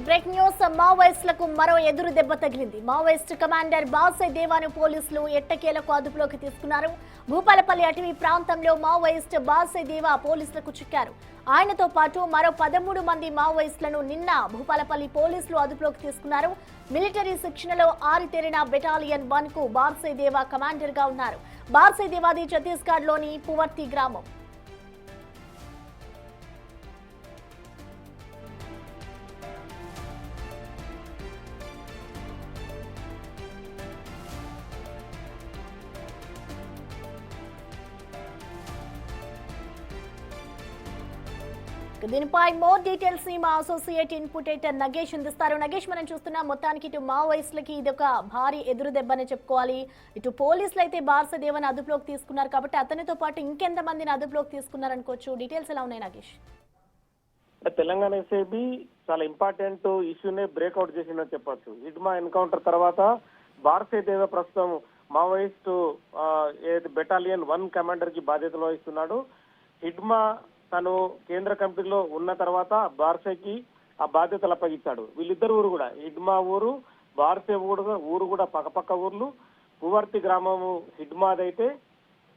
Break news. మావోయిస్టులకు మరో ఎదురు దెబ్బ తగిలింది. మావోయిస్ట్ కమాండర్ బాసే దేవాను పోలీసులు ఎట్టకేలకు అదుపులోకి తీసుకున్నారు. భూపాలపల్లి అటవీ ప్రాంతంలో మావోయిస్ట్ బాసే దేవా పోలీసులకు చిక్కారు. ఆయనతో పాటు మరో 13 మంది మావోయిస్టులను నిన్న భూపాలపల్లి పోలీసులు అదుపులోకి తీసుకున్నారు. మిలిటరీ శిక్షణలో ఆరితేరిన బెటాలియన్ 1 కు బాసే దేవా కమాండర్ గా ఉన్నారు. బాసే దేవాది ఛత్తీస్గఢ్ లోని పువర్తి గ్రామం. దీనిపై మోర్ డీటెయిల్స్ ని మా అసోసియేట్ ఇన్పుట్ ఎడిటర్ నగేష్ అందిస్తారు. నగేష్, మనం చూస్తున్నా మొత్తానికి ఇటు మావోయిస్టులకి ఇది ఒక భారీ ఎదురు దెబ్బనే చెప్పుకోవాలి. ఇటు పోలీసులు అయితే బాసే దేవాని అదుపులోకి తీసుకున్నారు కాబట్టి అతనితో పాటు ఇంకెంత మందిని అదుపులోకి తీసుకున్నారనుకోవచ్చు. డీటెయిల్స్ ఎలా ఉన్నాయి నగేష్? తెలంగాణ ఎస్ఐబి చాలా ఇంపార్టెంట్ ఇష్యూనే బ్రేక్అవుట్ చేసిందని చెప్పొచ్చు. హిడ్మా ఎన్కౌంటర్ తర్వాత బాసే దేవ ప్రస్తుతం మావోయిస్ట్ బెటాలియన్ 1 కమాండర్ కి బాధ్యతలు వహిస్తున్నాడు. హిడ్మా తను కేంద్ర కమిటీలో ఉన్న తర్వాత బార్సేకి ఆ బాధ్యతలు అప్పగించాడు. వీళ్ళిద్దరు ఊరు కూడా హిడ్మా ఊరు, బార్సే ఊరు కూడా పక్కపక్క ఊర్లు. పువర్తి గ్రామము హిడ్మాదైతే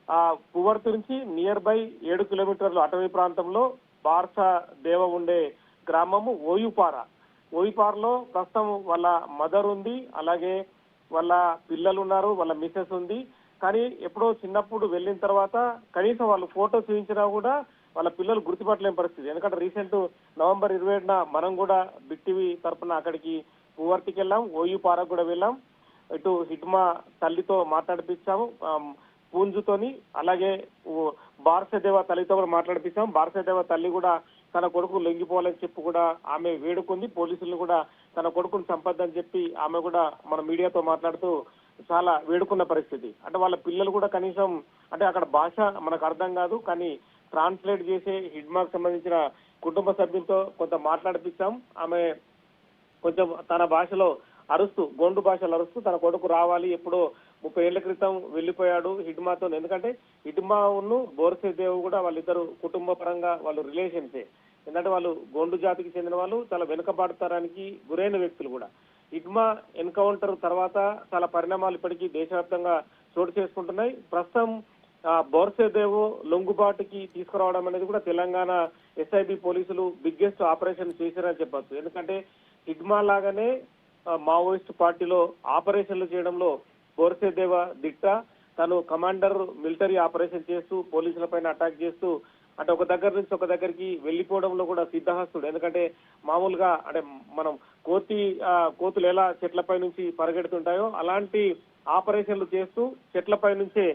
ఆ పువర్తి నుంచి నియర్ బై 7 కిలోమీటర్లు అటవీ ప్రాంతంలో బార్సా దేవ ఉండే గ్రామము ఓయుపారలో ప్రస్తుతం వాళ్ళ మదర్ ఉంది, అలాగే వాళ్ళ పిల్లలు ఉన్నారు, వాళ్ళ మిసెస్ ఉంది. కానీ ఎప్పుడో చిన్నప్పుడు వెళ్ళిన తర్వాత కనీసం వాళ్ళు ఫోటో చూపించినా కూడా వాళ్ళ పిల్లలు గుర్తుపట్టలేని పరిస్థితి. ఎందుకంటే రీసెంట్ నవంబర్ 27న మనం కూడా బిగ్ టీవీ తరఫున అక్కడికి పువర్తికి వెళ్ళాం, ఓయుపారకు కూడా వెళ్ళాం. ఇటు హిడ్మా తల్లితో మాట్లాడిపించాము పూంజుతోని, అలాగే బార్సేదేవ తల్లితో కూడా మాట్లాడిపించాం. బార్సేదేవ తల్లి కూడా తన కొడుకు లొంగిపోవాలని చెప్పి కూడా ఆమె వేడుకుంది. పోలీసులను కూడా తన కొడుకుని చంపొద్దని చెప్పి ఆమె కూడా మన మీడియాతో మాట్లాడుతూ చాలా వేడుకున్న పరిస్థితి. అంటే వాళ్ళ పిల్లలు కూడా కనీసం అంటే అక్కడ భాష మనకు అర్థం కాదు, కానీ ట్రాన్స్లేట్ చేసే హిడ్మాకు సంబంధించిన కుటుంబ సభ్యులతో కొంత మాట్లాడిపించాం. ఆమె కొంచెం తన భాషలో అరుస్తూ, గొండు భాషలో అరుస్తూ తన కొడుకు రావాలి, ఎప్పుడో 30 ఏళ్ల క్రితం వెళ్లిపోయాడు హిడ్మాతో. ఎందుకంటే హిడ్మాను బోర్సే దేవ్ కూడా వాళ్ళిద్దరు కుటుంబ పరంగా వాళ్ళు రిలేషన్సే. ఎందుకంటే వాళ్ళు గొండు జాతికి చెందిన వాళ్ళు, చాలా వెనుకబాటుతరానికి గురైన వ్యక్తులు కూడా. హిడ్మా ఎన్కౌంటర్ తర్వాత చాలా పరిణామాలు ఇప్పటికీ దేశవ్యాప్తంగా చోటు చేసుకుంటున్నాయి. ప్రస్తుతం బోర్సే దేవ్ లొంగుబాటుకి తీసుకురావడం అనేది కూడా తెలంగాణ ఎస్ఐబి పోలీసులు బిగ్గెస్ట్ ఆపరేషన్ చేశారని చెప్పొచ్చు. ఎందుకంటే హిడ్మా లాగానే మావోయిస్ట్ పార్టీలో ఆపరేషన్లు చేయడంలో బోర్సే దేవ దిట్ట. తను కమాండర్ మిలిటరీ ఆపరేషన్ చేస్తూ పోలీసుల పైన అటాక్ చేస్తూ అంటే ఒక దగ్గర నుంచి ఒక దగ్గరికి వెళ్లిపోవడంలో కూడా సిద్ధహస్తుడు. ఎందుకంటే మామూలుగా అంటే మనం కోతులు ఎలా చెట్లపై నుంచి పరిగెడుతుంటాయో అలాంటి ఆపరేషన్లు చేస్తూ చెట్లపై నుంచే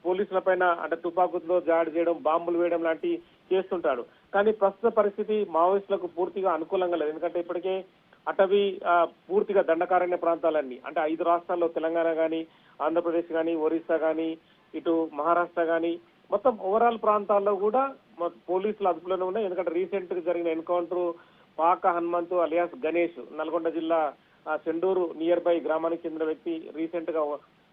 పోలీసుల పైన అంటే తుపాకులతో దాడి చేయడం, బాంబులు వేయడం లాంటివి చేస్తుంటాడు. కానీ ప్రస్తుత పరిస్థితి మావోయిస్టులకు పూర్తిగా అనుకూలంగా లేదు. ఎందుకంటే ఇప్పటికే అటవీ పూర్తిగా దండకారణ్య ప్రాంతాలన్నీ అంటే 5 రాష్ట్రాల్లో తెలంగాణ కానీ, ఆంధ్రప్రదేశ్ కానీ, ఒరిస్సా కానీ, ఇటు మహారాష్ట్ర కానీ మొత్తం ఓవరాల్ ప్రాంతాల్లో కూడా పోలీసులు అదుపులోనే ఉన్నాయి. ఎందుకంటే రీసెంట్ గా జరిగిన ఎన్కౌంటర్ పాక హనుమంతు అలియాస్ గణేష్ నల్గొండ జిల్లా చెండూరు నియర్ బై గ్రామానికి చెందిన వ్యక్తి రీసెంట్ గా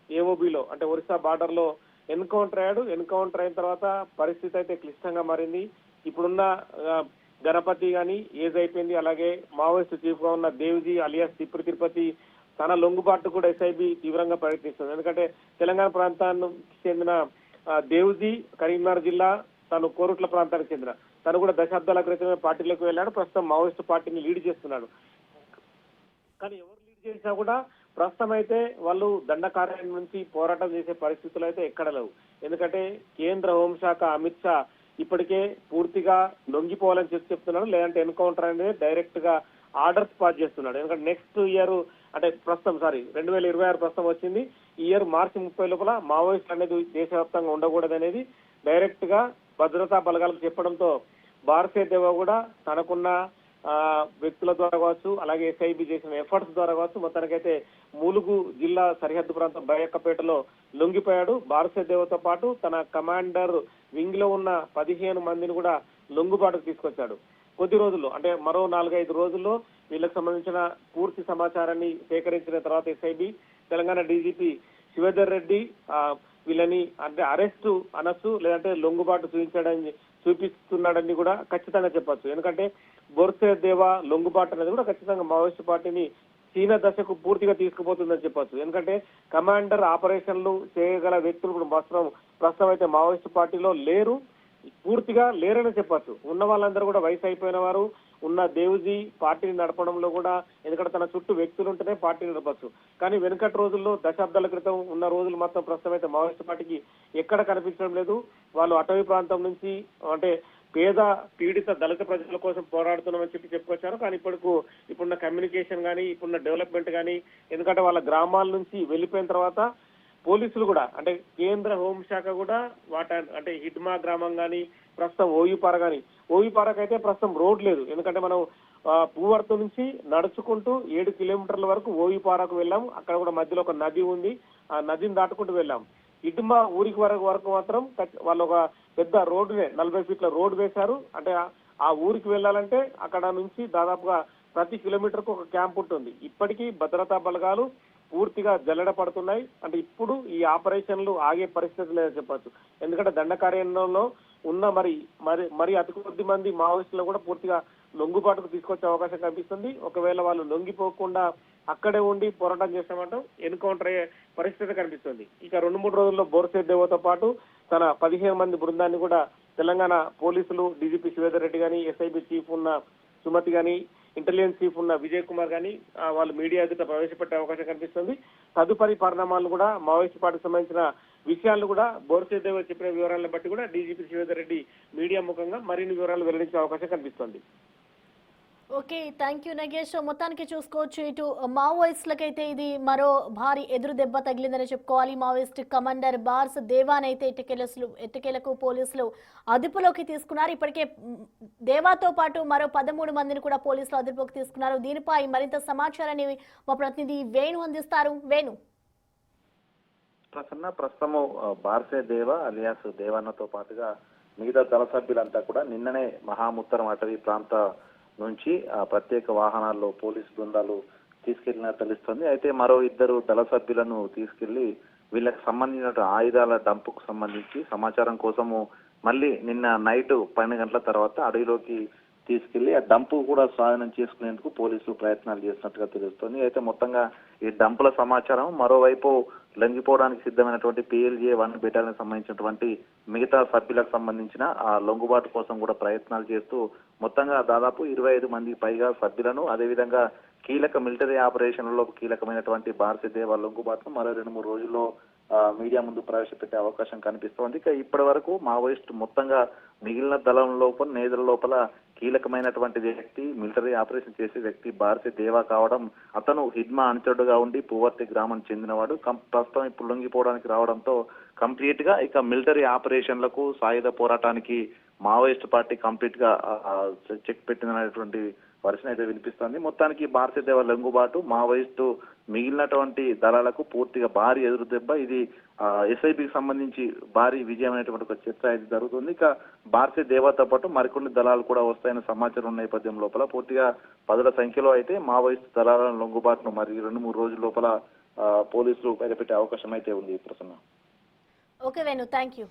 ఏఓబిలో అంటే ఒరిస్సా బార్డర్ లో ఎన్కౌంటర్ అయ్యాడు. ఎన్కౌంటర్ అయిన తర్వాత పరిస్థితి అయితే క్లిష్టంగా మారింది. ఇప్పుడున్న గణపతి గాని ఏజ్ అయిపోయింది, అలాగే మావోయిస్ట్ చీఫ్ గా ఉన్న దేవ్జీ అలియాస్ తిరుపతి తన లొంగుబాటు కూడా ఎస్ఐబి తీవ్రంగా ప్రయత్నిస్తుంది. ఎందుకంటే తెలంగాణ ప్రాంతానికి చెందిన దేవ్జీ కరీంనగర్ జిల్లా, తను కోరుట్ల ప్రాంతానికి చెందిన తను కూడా దశాబ్దాల క్రితమే పార్టీలోకి వెళ్ళాడు. ప్రస్తుతం మావోయిస్ట్ పార్టీని లీడ్ చేస్తున్నాడు. కానీ ఎవరు లీడ్ చేసినా కూడా ప్రస్తుతం అయితే వాళ్ళు దండకార్యం నుంచి పోరాటం చేసే పరిస్థితులు అయితే ఎక్కడ లేవు. ఎందుకంటే కేంద్ర హోంశాఖ అమిత్ షా ఇప్పటికే పూర్తిగా లొంగిపోవాలని చెప్తున్నాడు. లేదంటే ఎన్కౌంటర్ అనేది డైరెక్ట్ గా ఆర్డర్స్ పాస్ చేస్తున్నాడు. ఎందుకంటే నెక్స్ట్ ఇయర్ అంటే ప్రస్తుతం 2026 ప్రస్తుతం వచ్చింది. ఈ ఇయర్ మార్చి 30 లోపల మావోయిస్ట్ అనేది దేశవ్యాప్తంగా ఉండకూడదు అనేది డైరెక్ట్ గా భద్రతా బలగాలకు చెప్పడంతో బార్సే దేవ కూడా తనకున్న వ్యక్తుల ద్వారా కావచ్చు, అలాగే ఎస్ఐబి చేసిన ఎఫర్ట్స్ ద్వారా కావచ్చు మొత్తానికైతే ములుగు జిల్లా సరిహద్దు ప్రాంతం బయక్కపేటలో లొంగిపోయాడు. బార్సే దేవతో పాటు తన కమాండర్ వింగ్ లో ఉన్న 15 మందిని కూడా లొంగుబాటుకు తీసుకొచ్చాడు. కొద్ది రోజుల్లో అంటే మరో 4-5 రోజుల్లో వీళ్ళకి సంబంధించిన పూర్తి సమాచారాన్ని సేకరించిన తర్వాత ఎస్ఐబి తెలంగాణ డీజీపీ శివధర్ రెడ్డి వీళ్ళని అంటే అరెస్టు అనొచ్చు, లేదంటే లొంగుబాటు చూపిస్తున్నాడని కూడా ఖచ్చితంగా చెప్పొచ్చు. ఎందుకంటే బోర్సే దేవా లొంగుబాటు అనేది కూడా ఖచ్చితంగా మావోయిస్టు పార్టీని చీన దశకు పూర్తిగా తీసుకుపోతుందని చెప్పొచ్చు. ఎందుకంటే కమాండర్ ఆపరేషన్లు చేయగల వ్యక్తులు కూడా ప్రస్తుతం అయితే మావోయిస్టు పార్టీలో లేరు, పూర్తిగా లేరని చెప్పొచ్చు. ఉన్న వాళ్ళందరూ కూడా వయసు అయిపోయిన వారు. ఉన్న దేవుజీ పార్టీని నడపడంలో కూడా, ఎందుకంటే తన చుట్టూ వ్యక్తులు ఉంటేనే పార్టీని నడపచ్చు. కానీ వెనుకటి రోజుల్లో దశాబ్దాల క్రితం ఉన్న రోజులు మొత్తం ప్రస్తుతం అయితే మావోయిస్టు పార్టీకి ఎక్కడ కనిపించడం లేదు. వాళ్ళు అటవీ ప్రాంతం నుంచి అంటే పేద పీడిత దళిత ప్రజల కోసం పోరాడుతున్నామని చెప్పుకొచ్చారు. కానీ ఇప్పుడున్న కమ్యూనికేషన్ కానీ, ఇప్పుడున్న డెవలప్మెంట్ కానీ, ఎందుకంటే వాళ్ళ గ్రామాల నుంచి వెళ్ళిపోయిన తర్వాత పోలీసులు కూడా అంటే కేంద్ర హోంశాఖ కూడా అంటే హిడ్మా గ్రామం కానీ, ప్రస్తుతం ఓయూపారకు అయితే ప్రస్తుతం రోడ్ లేదు. ఎందుకంటే మనం పూవర్తి నుంచి నడుచుకుంటూ 7 కిలోమీటర్ల వరకు ఓయూపారకు వెళ్ళాం. అక్కడ కూడా మధ్యలో ఒక నది ఉంది, ఆ నదిని దాటుకుంటూ వెళ్ళాం. హిడ్మా ఊరికి వరకు మాత్రం వాళ్ళు ఒక పెద్ద రోడ్డునే 40 ఫీట్ల రోడ్డు వేశారు. అంటే ఆ ఊరికి వెళ్ళాలంటే అక్కడ నుంచి దాదాపుగా ప్రతి కిలోమీటర్ కు ఒక క్యాంప్ ఉంటుంది. ఇప్పటికీ భద్రతా బలగాలు పూర్తిగా జల్లెడ పడుతున్నాయి. అంటే ఇప్పుడు ఈ ఆపరేషన్లు ఆగే పరిస్థితి లేదని చెప్పొచ్చు. ఎందుకంటే దండకారణ్యంలో ఉన్న మరి అతి కొద్ది మంది మావోయిస్టులు కూడా పూర్తిగా లొంగుబాటుకు తీసుకొచ్చే అవకాశం కనిపిస్తుంది. ఒకవేళ వాళ్ళు లొంగిపోకుండా అక్కడే ఉండి పోరాటం చేస్తామంటాం ఎన్కౌంటర్ అయ్యే పరిస్థితి కనిపిస్తుంది. ఇక 2-3 రోజుల్లో బోర్సే దేవతో పాటు తన 15 మంది బృందాన్ని కూడా తెలంగాణ పోలీసులు, డీజీపీ శ్రీధర్ రెడ్డి గాని, ఎస్ఐబి చీఫ్ ఉన్న సుమతి గాని, ఇంటెలిజెన్స్ చీఫ్ ఉన్న విజయ్ కుమార్ గాని వాళ్ళు మీడియా ఎదుట ప్రవేశపెట్టే అవకాశం కనిపిస్తుంది. తదుపరి పరిణామాలు కూడా మావోయిస్టు పార్టీకి సంబంధించిన విషయాలు కూడా బోర్సే దేవ చెప్పిన వివరాలను బట్టి కూడా డీజీపీ శ్రీధర్ రెడ్డి మీడియా ముఖంగా మరిన్ని వివరాలు వెల్లడించే అవకాశం కనిపిస్తుంది. Okay, thank you Nagesh. మొత్తానికి చూసుకోవచ్చు, ఇటు మావోయిస్టులకైతే ఇది మరో భారీ ఎదురు దెబ్బ తగిలిందని చెప్పుకోవాలి. మావోయిస్ట్ కమాండర్ బార్స్ దేవానైతే ఎట్టకేలకు పోలీసులు అదుపులోకి తీసుకున్నారు. ఇప్పటికే దేవాతో పాటు మరో 13 మందిని కూడా పోలీసులు అదుపులోకి తీసుకున్నారు. దీనిపై మరింత సమాచారాన్ని మా ప్రతినిధి వేణు అందిస్తారు. వేణు. ప్రస్తుతము బార్సే దేవ అలియాస్ దేవన్నతో పాటుగా మిగతా దళ సభ్యులంతా కూడా నిన్ననే మహాముత్తరం అటవీ ప్రాంత నుంచి ప్రత్యేక వాహనాల్లో పోలీసు బృందాలు తీసుకెళ్లినట్టు తెలుస్తుంది. అయితే మరో 2 దళ సభ్యులను తీసుకెళ్లి వీళ్ళకి సంబంధించిన ఆయుధాల డంపుకు సంబంధించి సమాచారం కోసము మళ్ళీ నిన్న నైట్ 12 గంటల తర్వాత అడవిలోకి తీసుకెళ్లి ఆ డంపు కూడా స్వాధీనం చేసుకునేందుకు పోలీసులు ప్రయత్నాలు చేస్తున్నట్టుగా తెలుస్తోంది. అయితే మొత్తంగా ఈ డంపుల సమాచారం మరోవైపు లొంగిపోవడానికి సిద్ధమైనటువంటి PLJ 1 బెటాలియన్ సంబంధించినటువంటి మిగతా సభ్యులకు సంబంధించిన ఆ లొంగుబాటు కోసం కూడా ప్రయత్నాలు చేస్తూ మొత్తంగా దాదాపు 25 మందికి పైగా సభ్యులను, అదేవిధంగా కీలక మిలిటరీ ఆపరేషన్లలో కీలకమైనటువంటి బార్సే దేవ లొంగుబాటును మరో 2-3 రోజుల్లో మీడియా ముందు ప్రవేశపెట్టే అవకాశం కనిపిస్తోంది. ఇక ఇప్పటి వరకు మావోయిస్ట్ మొత్తంగా మిగిలిన దళం లోపల నేతల లోపల కీలకమైనటువంటి వ్యక్తి, మిలిటరీ ఆపరేషన్ చేసే వ్యక్తి బార్సే దేవా కావడం, అతను హిడ్మా అనుచరుడుగా ఉండి పూవర్తి గ్రామం చెందినవాడు. ప్రస్తుతం ఇప్పుడు లొంగిపోవడానికి రావడంతో కంప్లీట్ గా ఇక మిలిటరీ ఆపరేషన్లకు సాయుధ పోరాటానికి మావోయిస్ట్ పార్టీ కంప్లీట్ గా చెక్ పెట్టినటువంటి వర్షన్ అయితే వినిపిస్తుంది. మొత్తానికి బార్సే దేవ లొంగుబాటు మావోయిస్టు మిగిలినటువంటి దళాలకు పూర్తిగా భారీ ఎదురు దెబ్బ. ఇది ఎస్ఐబికి సంబంధించి భారీ విజయం అనేటువంటి ఒక చర్చ అయితే జరుగుతుంది. ఇక బార్సే దేవతో పాటు మరికొన్ని దళాలు కూడా వస్తాయన్న సమాచారం ఉన్న నేపథ్యం లోపల పూర్తిగా 10ల సంఖ్యలో అయితే మావోయిస్ట్ దళాల లొంగుబాటును మరి 2-3 రోజుల లోపల పోలీసులు బయటపెట్టే అవకాశం అయితే ఉంది. Prasanna. Okay Venu, thank you.